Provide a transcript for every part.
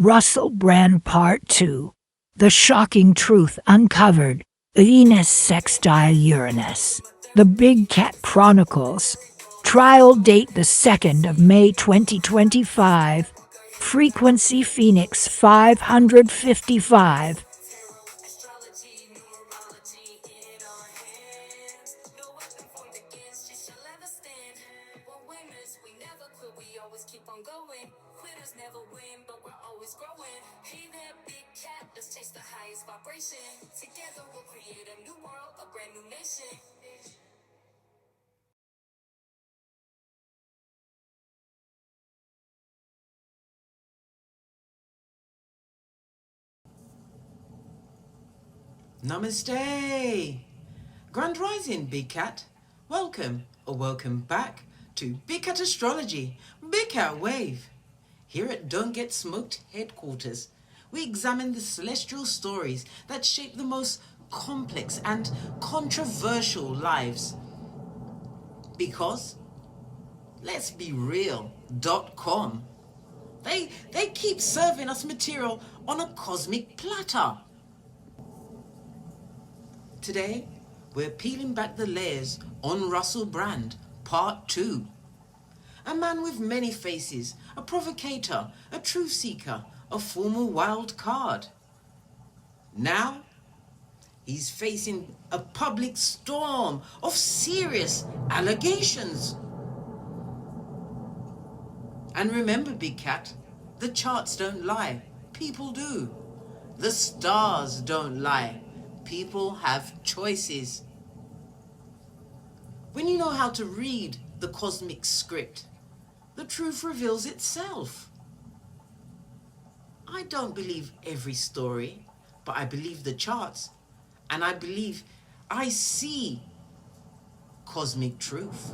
Russell Brand Part 2. The Shocking Truth Uncovered. Venus Sextile Uranus. The Big Cat Chronicles. Trial date the 2nd of May 2025. Frequency Phoenix 555. Astrology, numerology in our hands. No weapon formed against you shall ever stand. We're winners, we never quit, we always keep on going. Quitters never win, but we're always growing. Hey there, big cat, let's chase the highest vibration. Together we'll create a new world, a brand new nation. Namaste! Grand Rising, Big Cat. Welcome or welcome back to Big Cat Astrology, Big Cat Wave. Here at Don't Get Smoked headquarters, we examine the celestial stories that shape the most complex and controversial lives. Because, let's be real.com, they keep serving us material on a cosmic platter. Today, we're peeling back the layers on Russell Brand, Part 2. A man with many faces, a provocator, a truth seeker, a former wild card. Now, he's facing a public storm of serious allegations. And remember, Big Cat, the charts don't lie, people do. The stars don't lie. People have choices. When you know how to read the cosmic script, the truth reveals itself. I don't believe every story, but I believe the charts, and I believe I see cosmic truth.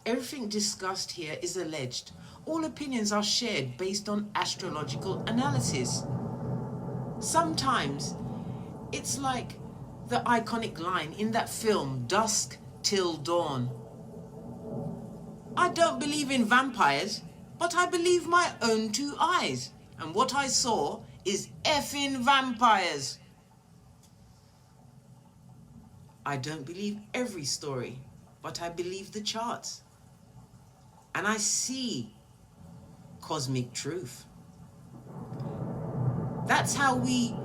Everything discussed here is alleged. All opinions are shared based on astrological analysis. Sometimes it's like the iconic line in that film, Dusk Till Dawn. I don't believe in vampires, but I believe my own two eyes. And what I saw is effing vampires. I don't believe every story, but I believe the charts. And I see cosmic truth. That's how we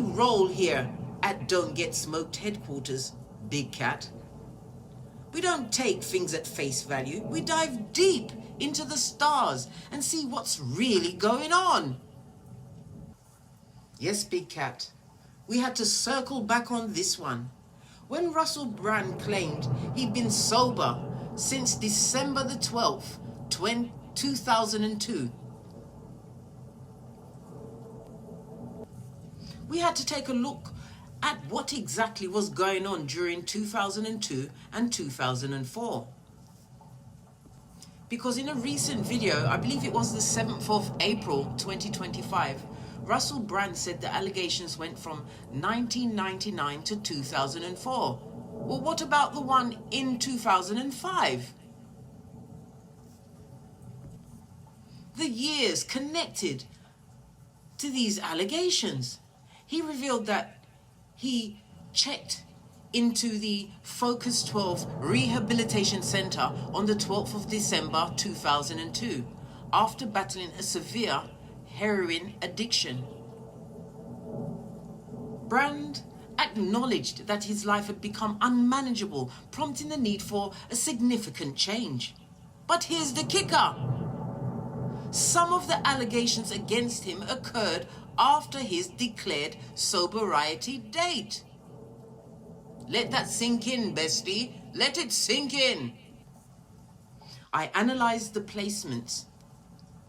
roll here at Don't Get Smoked headquarters, Big Cat. We don't take things at face value. We dive deep into the stars and see what's really going on. Yes, Big Cat, we had to circle back on this one. When Russell Brand claimed he'd been sober since December the 12th, 2002. We had to take a look at what exactly was going on during 2002 and 2004. Because in a recent video, I believe it was the 7th of April 2025, Russell Brand said the allegations went from 1999 to 2004. Well, what about the one in 2005? The years connected to these allegations. He revealed that he checked into the Focus 12 Rehabilitation Center on the 12th of December 2002 after battling a severe heroin addiction. Brand acknowledged that his life had become unmanageable, prompting the need for a significant change. But here's the kicker. Some of the allegations against him occurred after his declared sobriety date. Let that sink in, bestie. Let it sink in. I analyzed the placements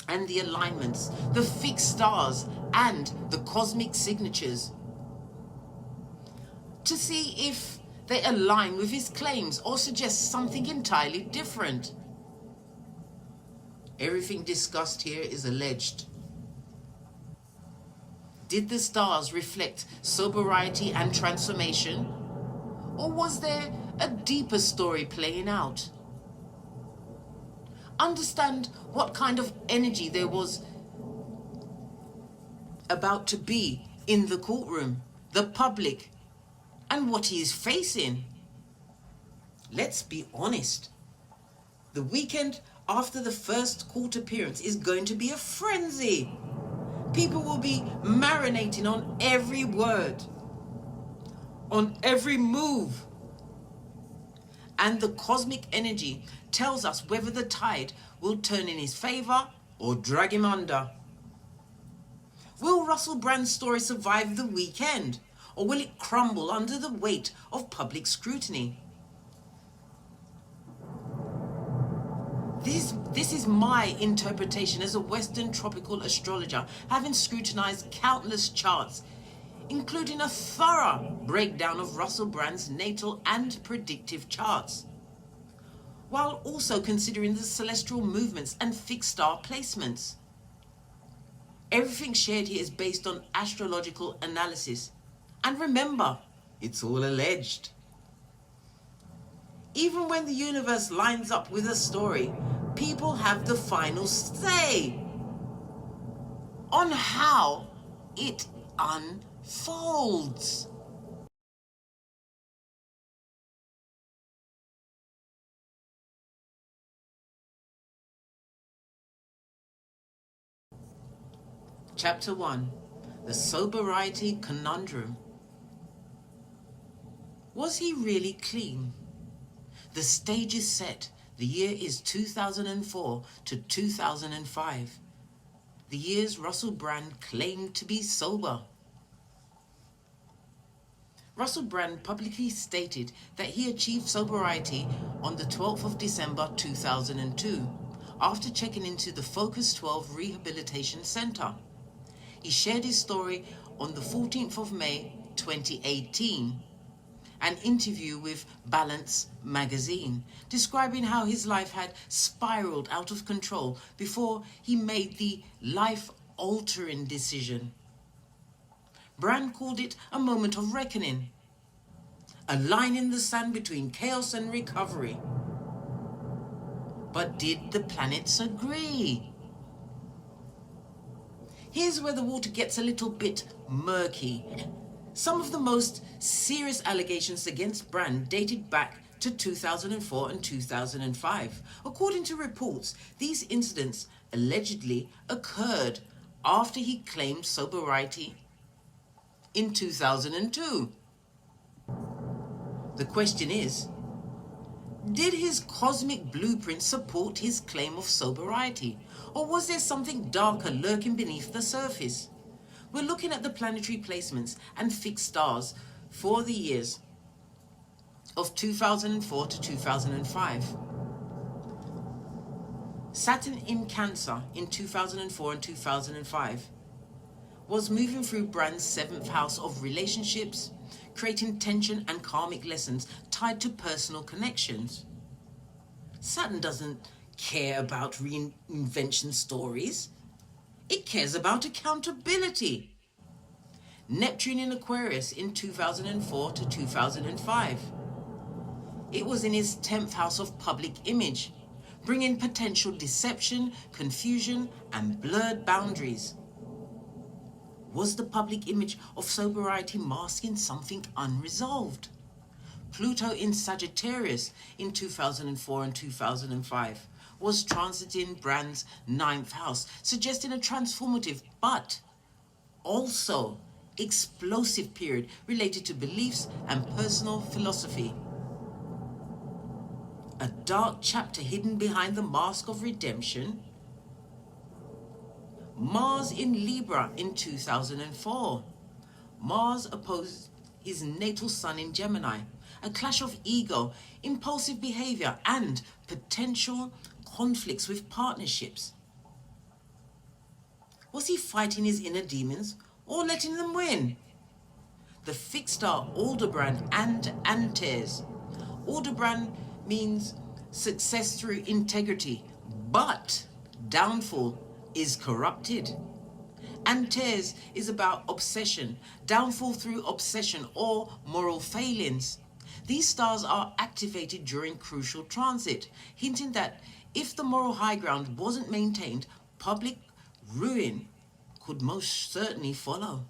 and the alignments, the fixed stars and the cosmic signatures to see if they align with his claims or suggest something entirely different. Everything discussed here is alleged. Did the stars reflect sobriety and transformation? Or was there a deeper story playing out? understand what kind of energy there was about to be in the courtroom, the public, and what he is facing. Let's be honest. The weekend after the first court appearance is going to be a frenzy. People will be marinating on every word, on every move. And the cosmic energy tells us whether the tide will turn in his favor or drag him under. Will Russell Brand's story survive the weekend, or will it crumble under the weight of public scrutiny? This is my interpretation as a Western tropical astrologer, having scrutinized countless charts, including a thorough breakdown of Russell Brand's natal and predictive charts, while also considering the celestial movements and fixed star placements. Everything shared here is based on astrological analysis. And remember, it's all alleged. Even when the universe lines up with a story, people have the final say on how it unfolds. Chapter 1. The Sobriety Conundrum. Was he really clean? The stage is set. The year is 2004 to 2005. The years Russell Brand claimed to be sober. Russell Brand publicly stated that he achieved sobriety on the 12th of December 2002 after checking into the Focus 12 Rehabilitation Center. He shared his story on the 14th of May 2018. An interview with Balance magazine, describing how his life had spiraled out of control before he made the life-altering decision. Brand called it a moment of reckoning, a line in the sand between chaos and recovery. But did the planets agree? Here's where the water gets a little bit murky. Some of the most serious allegations against Brand dated back to 2004 and 2005. According to reports, these incidents allegedly occurred after he claimed sobriety in 2002. The question is, did his cosmic blueprint support his claim of sobriety, or was there something darker lurking beneath the surface? We're looking at the planetary placements and fixed stars for the years of 2004 to 2005. Saturn in Cancer in 2004 and 2005 was moving through Brand's 7th house of relationships, creating tension and karmic lessons tied to personal connections. Saturn doesn't care about reinvention stories. It cares about accountability. Neptune in Aquarius in 2004 to 2005. It was in his 10th house of public image, bringing potential deception, confusion, and blurred boundaries. Was the public image of sobriety masking something unresolved? Pluto in Sagittarius in 2004 and 2005 was transiting Brand's 9th house, suggesting a transformative but also explosive period related to beliefs and personal philosophy. A dark chapter hidden behind the mask of redemption. Mars in Libra in 2004. Mars opposed his natal sun in Gemini. A clash of ego, impulsive behavior, and potential conflicts with partnerships. Was he fighting his inner demons or letting them win? The fixed star Aldebaran and Antares. Aldebaran means success through integrity, but downfall is corrupted. Antares is about obsession, downfall through obsession or moral failings. These stars are activated during crucial transit, hinting that if the moral high ground wasn't maintained, public ruin could most certainly follow.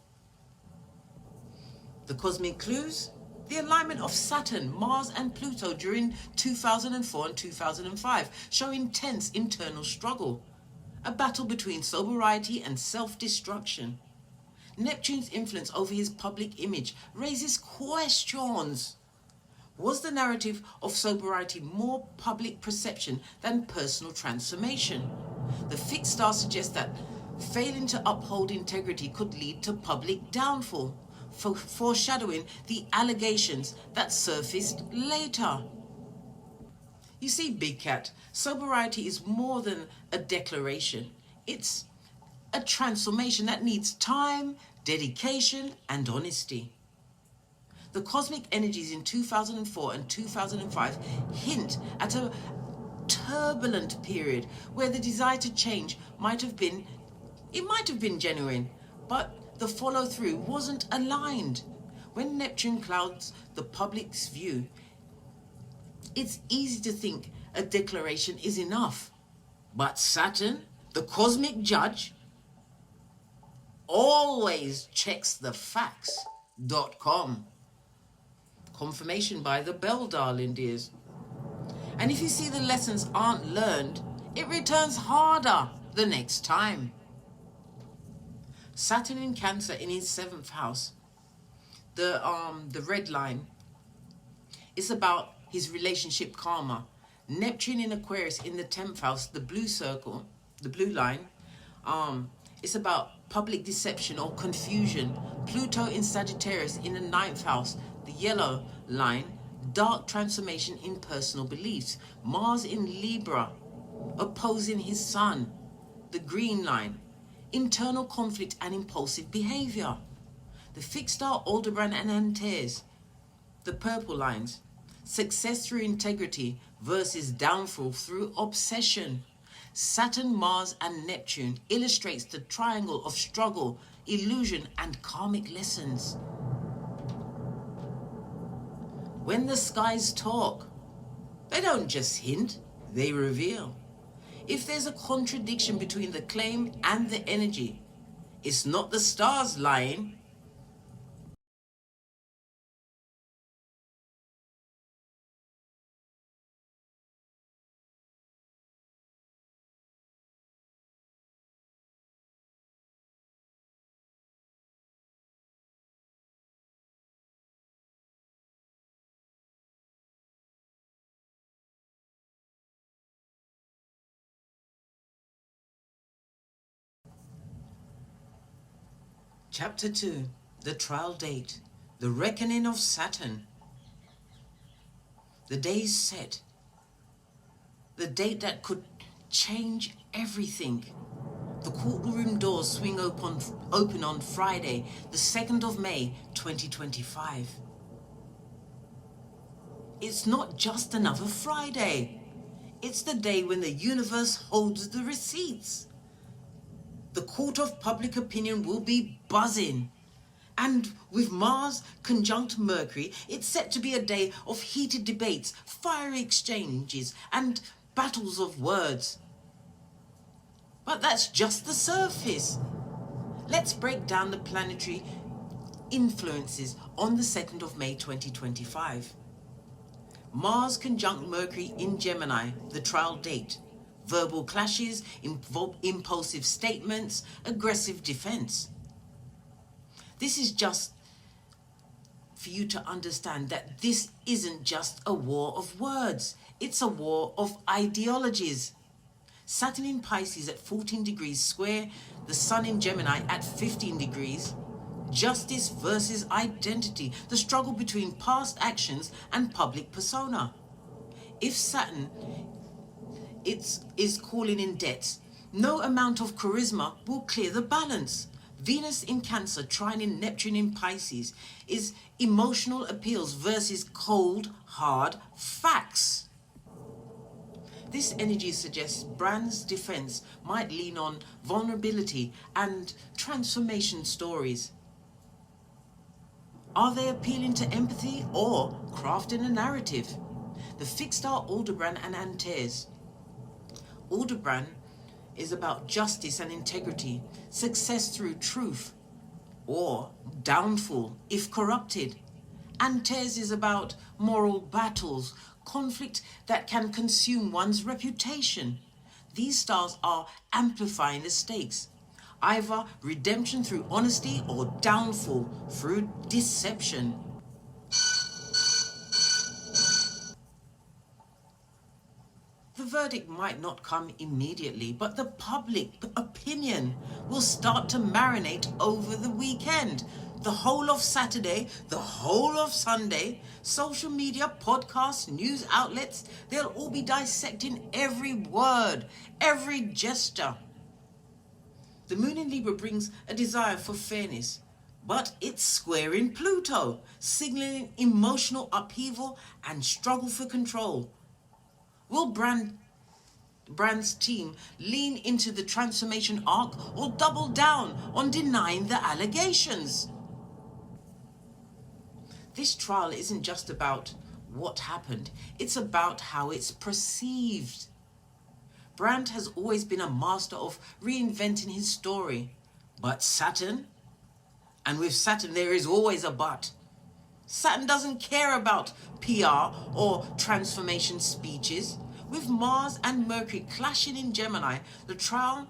The cosmic clues: the alignment of Saturn, Mars and Pluto during 2004 and 2005 show intense internal struggle, a battle between sobriety and self-destruction. Neptune's influence over his public image raises questions. Was the narrative of sobriety more public perception than personal transformation? The fixed star suggests that failing to uphold integrity could lead to public downfall, foreshadowing the allegations that surfaced later. You see, Big Cat, sobriety is more than a declaration. It's a transformation that needs time, dedication, and honesty. The cosmic energies in 2004 and 2005 hint at a turbulent period where the desire to change might have been genuine, but the follow-through wasn't aligned. When Neptune clouds the public's view, it's easy to think a declaration is enough. But Saturn, the cosmic judge, always checks the facts.com. Confirmation by the bell, darling dears. And if you see the lessons aren't learned, it returns harder the next time. Saturn in Cancer in his 7th house, the red line, is about his relationship karma. Neptune in Aquarius in the 10th house, the blue circle, the blue line, it's about public deception or confusion. Pluto in Sagittarius in the 9th house, the yellow line, dark transformation in personal beliefs. Mars in Libra, opposing his sun, the green line, internal conflict and impulsive behavior. The fixed star Aldebaran and Antares, the purple lines, success through integrity versus downfall through obsession. Saturn, Mars and Neptune illustrates the triangle of struggle, illusion and karmic lessons. When the skies talk, they don't just hint, they reveal. If there's a contradiction between the claim and the energy, it's not the stars lying. Chapter 2, the trial date, the reckoning of Saturn. The day is set, the date that could change everything. The courtroom doors swing open on Friday, the 2nd of May, 2025. It's not just another Friday. It's the day when the universe holds the receipts. The court of public opinion will be buzzing. And with Mars conjunct Mercury, it's set to be a day of heated debates, fiery exchanges, and battles of words. But that's just the surface. Let's break down the planetary influences on the 2nd of May 2025. Mars conjunct Mercury in Gemini, the trial date. Verbal clashes, impulsive statements, aggressive defense. This is just for you to understand that this isn't just a war of words. It's a war of ideologies. Saturn in Pisces at 14 degrees square, the Sun in Gemini at 15 degrees. Justice versus identity, the struggle between past actions and public persona. If Saturn is calling in debts, no amount of charisma will clear the balance. Venus in Cancer trining Neptune in Pisces is emotional appeals versus cold, hard facts. This energy suggests Brand's defense might lean on vulnerability and transformation stories. Are they appealing to empathy or crafting a narrative? The fixed star Aldebaran and Antares. Aldebaran is about justice and integrity, success through truth, or downfall if corrupted. Antares is about moral battles, conflict that can consume one's reputation. These stars are amplifying the stakes, either redemption through honesty or downfall through deception. The verdict might not come immediately, but the public opinion will start to marinate over the weekend. The whole of Saturday, the whole of Sunday, social media, podcasts, news outlets, they'll all be dissecting every word, every gesture. The moon in Libra brings a desire for fairness, but it's squaring Pluto, signaling emotional upheaval and struggle for control. Will Brand's team lean into the transformation arc or double down on denying the allegations? This trial isn't just about what happened, it's about how it's perceived. Brand has always been a master of reinventing his story. But Saturn? And with Saturn there is always a but. Saturn doesn't care about PR or transformation speeches. With Mars and Mercury clashing in Gemini, the trial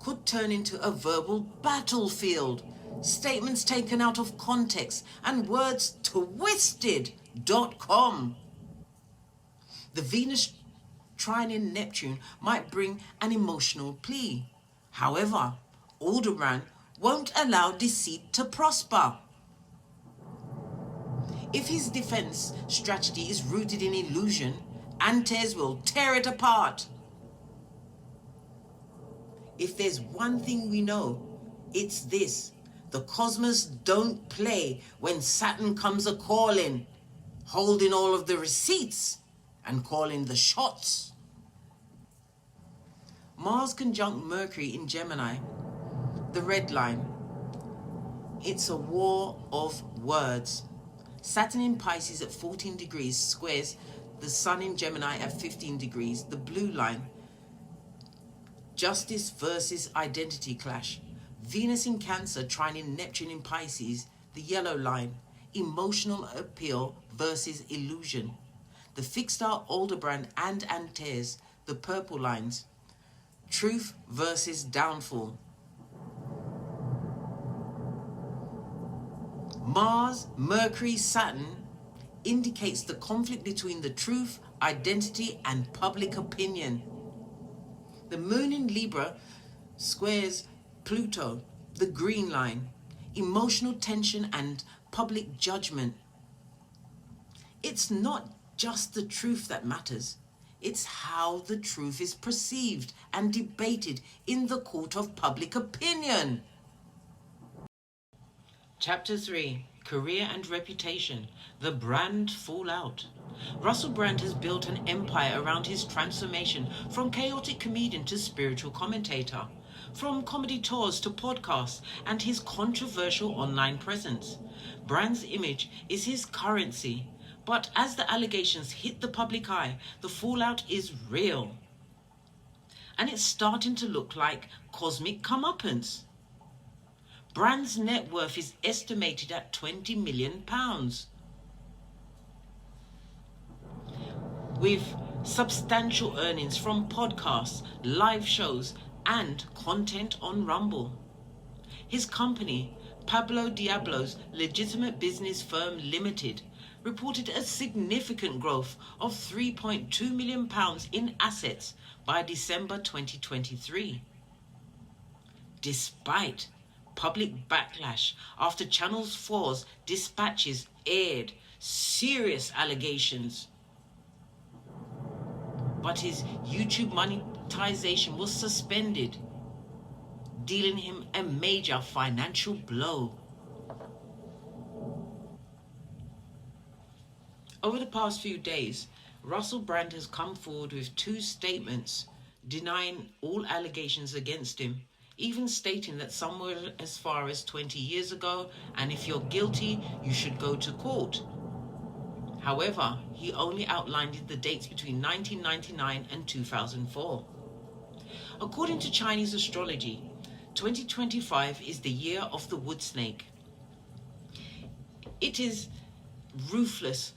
could turn into a verbal battlefield. Statements taken out of context and words twisted.com. The Venus trine in Neptune might bring an emotional plea. However, Aldebaran won't allow deceit to prosper. If his defense strategy is rooted in illusion, Antares will tear it apart. If there's one thing we know, it's this. The cosmos don't play when Saturn comes a-calling, holding all of the receipts and calling the shots. Mars conjunct Mercury in Gemini, the red line. It's a war of words. Saturn in Pisces at 14 degrees squares the Sun in Gemini at 15 degrees, the blue line. Justice versus identity clash. Venus in Cancer trining Neptune in Pisces, the yellow line. Emotional appeal versus illusion. The fixed star Aldebaran and Antares, the purple lines. Truth versus downfall. Mars, Mercury, Saturn indicates the conflict between the truth, identity, and public opinion. The moon in Libra squares Pluto, the green line. Emotional tension and public judgment. It's not just the truth that matters. It's how the truth is perceived and debated in the court of public opinion. Chapter 3. Career and Reputation. The Brand Fallout. Russell Brand has built an empire around his transformation from chaotic comedian to spiritual commentator, from comedy tours to podcasts and his controversial online presence. Brand's image is his currency, but as the allegations hit the public eye, the fallout is real. And it's starting to look like cosmic comeuppance. Brand's net worth is estimated at £20 million. With substantial earnings from podcasts, live shows, and content on Rumble. His company, Pablo Diablo's Legitimate Business Firm Limited, reported a significant growth of £3.2 million in assets by December 2023. Despite public backlash after Channel 4's dispatches aired serious allegations. But his YouTube monetization was suspended, dealing him a major financial blow. Over the past few days, Russell Brand has come forward with two statements denying all allegations against him. even stating that some were as far as 20 years ago, and if you're guilty, you should go to court. However, he only outlined the dates between 1999 and 2004. According to Chinese astrology, 2025 is the year of the wood snake. It is ruthless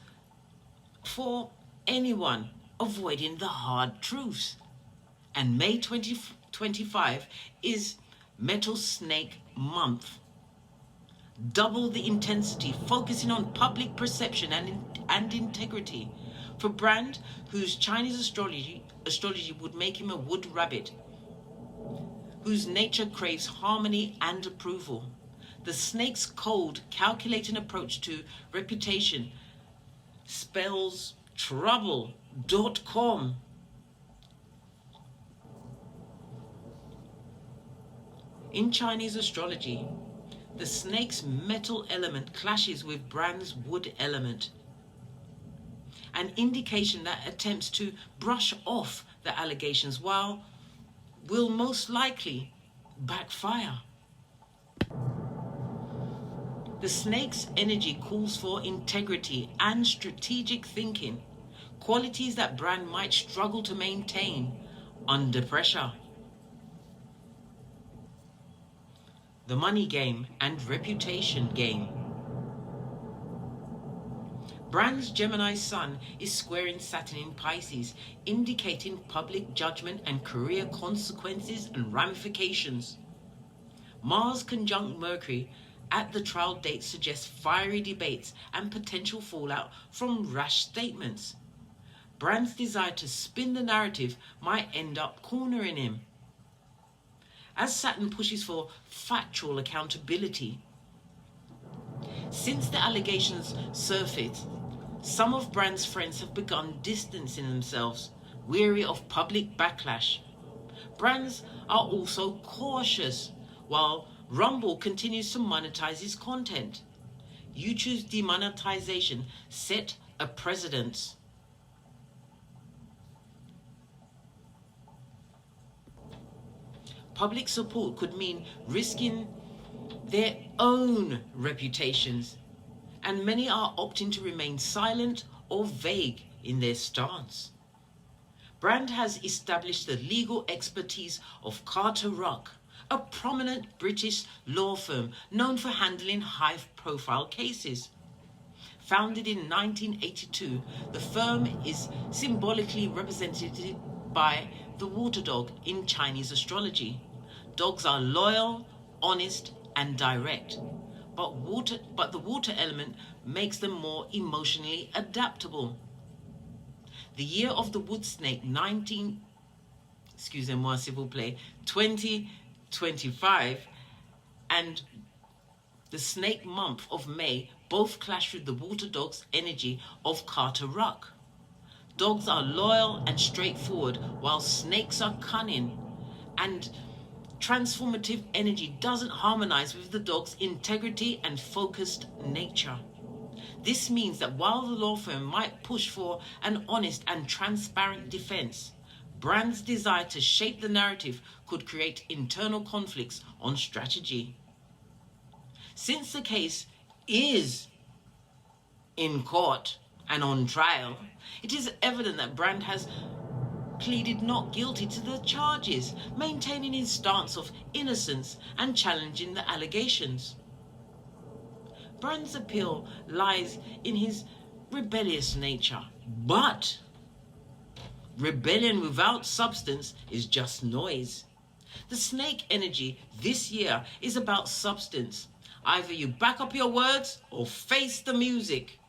for anyone avoiding the hard truths. And May 2025 is Metal Snake Month. Double the intensity, focusing on public perception and integrity. For Brand, whose Chinese astrology would make him a wood rabbit, whose nature craves harmony and approval. The snake's cold, calculating approach to reputation spells trouble.com. In Chinese astrology, the snake's metal element clashes with Brand's wood element, an indication that attempts to brush off the allegations will most likely backfire. The snake's energy calls for integrity and strategic thinking, qualities that Brand might struggle to maintain under pressure. The money game and reputation game. Brand's Gemini sun is squaring Saturn in Pisces, indicating public judgment and career consequences and ramifications. Mars conjunct Mercury at the trial date suggests fiery debates and potential fallout from rash statements. Brand's desire to spin the narrative might end up cornering him. As Saturn pushes for factual accountability. Since the allegations surfaced, some of Brand's friends have begun distancing themselves, weary of public backlash. Brands are also cautious, while Rumble continues to monetize his content. YouTube's demonetization set a precedent. Public support could mean risking their own reputations, and many are opting to remain silent or vague in their stance. Brand has established the legal expertise of Carter-Ruck, a prominent British law firm known for handling high-profile cases. Founded in 1982, the firm is symbolically represented by the water dog in Chinese astrology. Dogs are loyal, honest, and direct, but the water element makes them more emotionally adaptable. The year of the wood snake 2025 and the snake month of May both clash with the water dog's energy of Carter-Ruck. Dogs are loyal and straightforward, while snakes are cunning, and transformative energy doesn't harmonize with the dog's integrity and focused nature. This means that while the law firm might push for an honest and transparent defense, Brand's desire to shape the narrative could create internal conflicts on strategy. Since the case is in court and on trial, it is evident that Brand has pleaded not guilty to the charges, maintaining his stance of innocence and challenging the allegations. Brand's appeal lies in his rebellious nature, but rebellion without substance is just noise. The snake energy this year is about substance. Either you back up your words or face the music.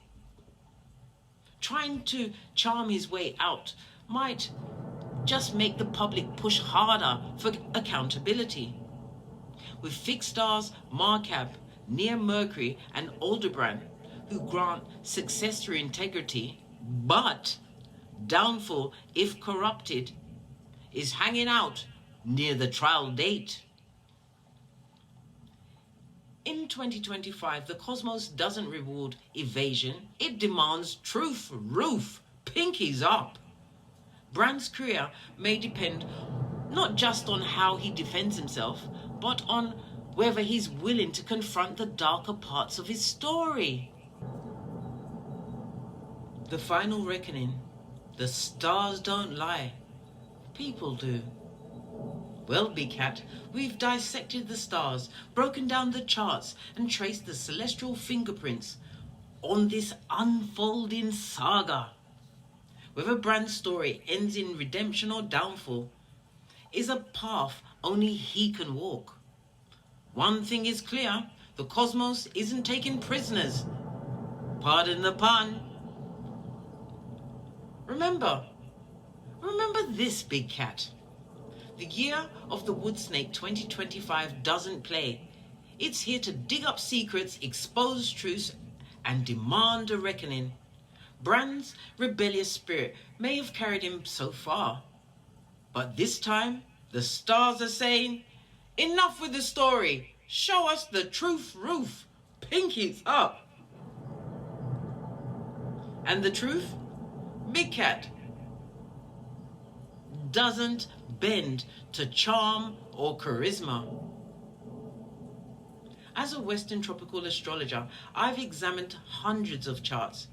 Trying to charm his way out might just make the public push harder for accountability. With fixed stars, Markab, near Mercury and Aldebaran, who grant success through integrity, but downfall if corrupted, is hanging out near the trial date. In 2025, the cosmos doesn't reward evasion, it demands truth. Roof, pinkies up. Brand's career may depend not just on how he defends himself, but on whether he's willing to confront the darker parts of his story. The final reckoning. The stars don't lie. People do. Well, Big Cat, we've dissected the stars, broken down the charts, and traced the celestial fingerprints on this unfolding saga. Whether Bran's story ends in redemption or downfall is a path only he can walk. One thing is clear, the cosmos isn't taking prisoners. Pardon the pun. Remember this, Big Cat. The year of the Wood Snake 2025 doesn't play. It's here to dig up secrets, expose truths, and demand a reckoning. Bran's rebellious spirit may have carried him so far, but this time the stars are saying, enough with the story. Show us the truth roof. Pinkies up. And the truth? Big Cat doesn't bend to charm or charisma. As a Western tropical astrologer, I've examined hundreds of charts,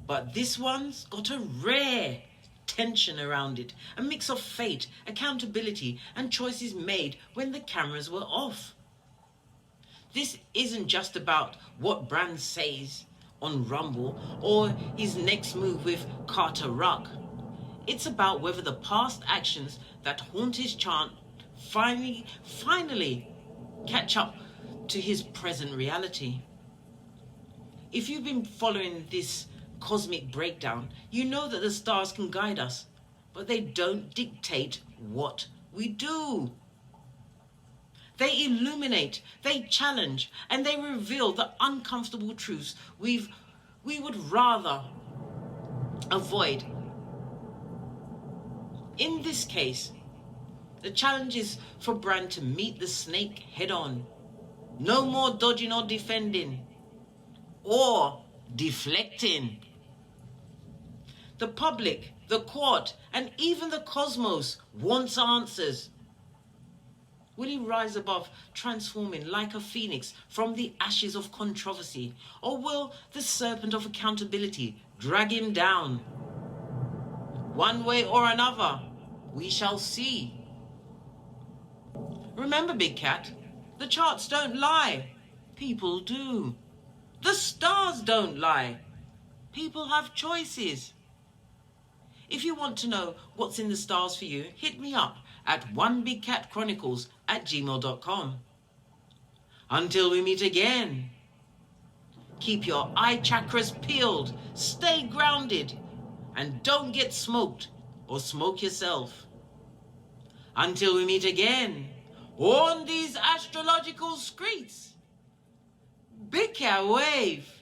but this one's got a rare tension around it, a mix of fate, accountability, and choices made when the cameras were off. This isn't just about what Brand says on Rumble or his next move with Carter-Ruck. It's about whether the past actions that haunt his chart finally catch up to his present reality. If you've been following this cosmic breakdown, you know that the stars can guide us, but they don't dictate what we do. They illuminate, they challenge, and they reveal the uncomfortable truths we would rather avoid. In this case, the challenge is for Brand to meet the snake head on. No more dodging or defending, or deflecting. The public, the court, and even the cosmos wants answers. Will he rise above, transforming like a phoenix from the ashes of controversy? Or will the serpent of accountability drag him down? One way or another, we shall see. Remember, Big Cat, the charts don't lie. People do. The stars don't lie. People have choices. If you want to know what's in the stars for you, hit me up at onebigcatchronicles@gmail.com. Until we meet again, keep your eye chakras peeled, stay grounded, and don't get smoked or smoke yourself. Until we meet again on these astrological streets, Big Cat Wave.